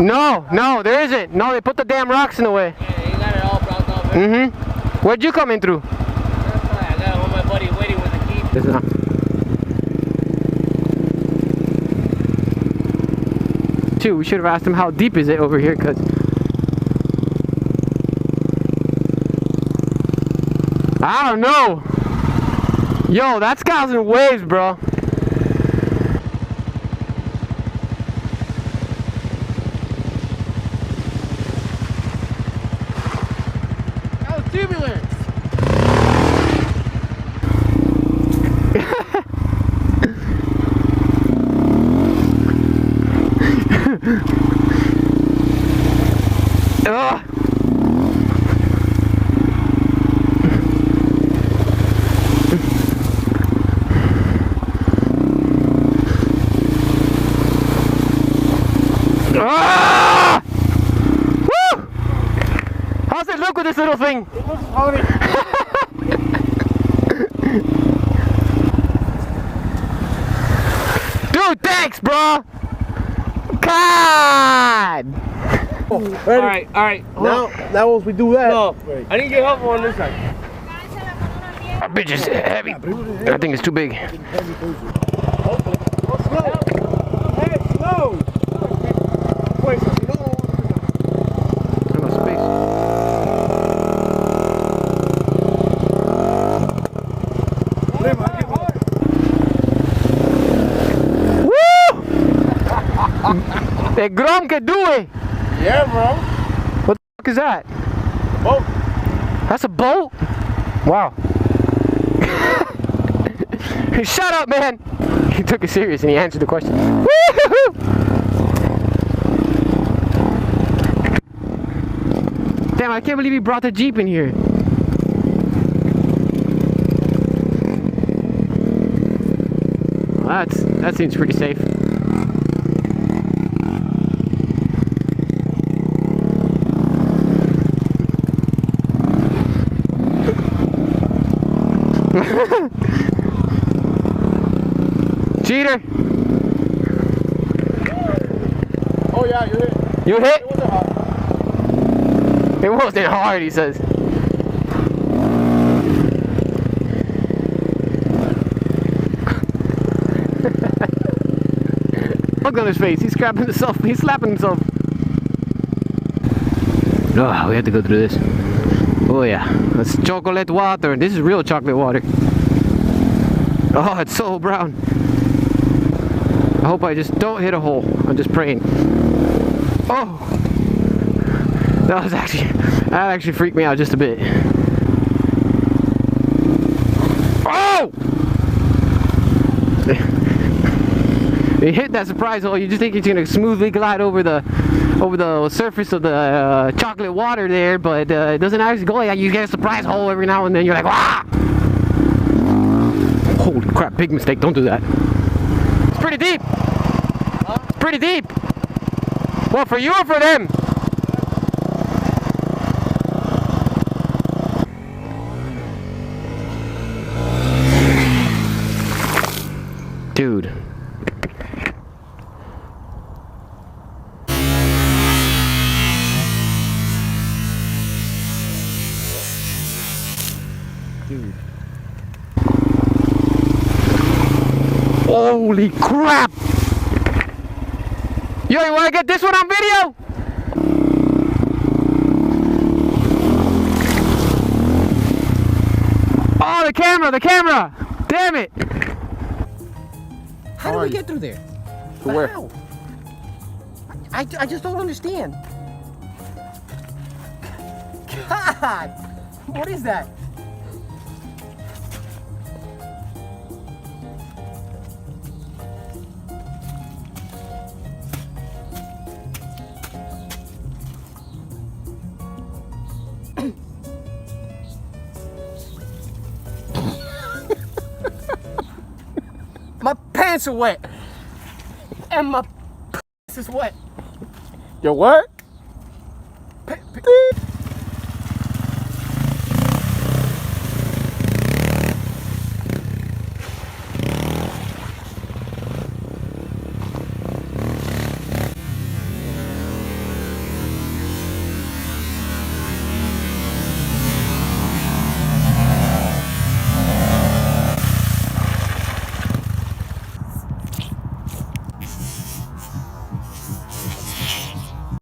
No, there isn't. No, they put the damn rocks in the way. Yeah, you got it all blocked off. Where'd you come in through? I got it with my buddy waiting with the key. This is not. Too, we should have asked him how deep is it over here, cause I don't know. Yo, that's causing waves, bro. That was tubular. Ugh. Ah! Woo! How's it look with this little thing? It looks funny. Dude, thanks, bro. God. Alright. Now once we do that. No, I need your help on this side. That bitch is heavy. I think it's too big. Slow. Wait, so you don't No space. Woo! The Grom can do it. Yeah, bro. What the fuck is that? Boat. That's a boat? Wow. Shut up, man. He took it serious and he answered the question. Woo-hoo-hoo! Damn, I can't believe he brought the Jeep in here. Well, that seems pretty safe. Cheater! Oh yeah, you hit. You hit? It wasn't hard. It wasn't hard, he says. Look on his face, he's scrapping himself, he's slapping himself. Oh, we have to go through this. Oh yeah, that's chocolate water. This is real chocolate water. Oh, it's so brown. I hope I just don't hit a hole. I'm just praying. Oh! That actually freaked me out just a bit. Oh! You hit that surprise hole, you just think it's gonna smoothly glide over the surface of the chocolate water there, but it doesn't actually go like that. You get a surprise hole every now and then. You're like, ah! Holy crap! Big mistake. Don't do that. It's pretty deep. It's pretty deep. Well, for you or for them? Dude. Dude. Holy crap! Yo, you wanna get this one on video? Oh, the camera! Damn it! How do we get through there? To where? How? I just don't understand. God! What is that? My pants are wet. And my piss is wet. Your what?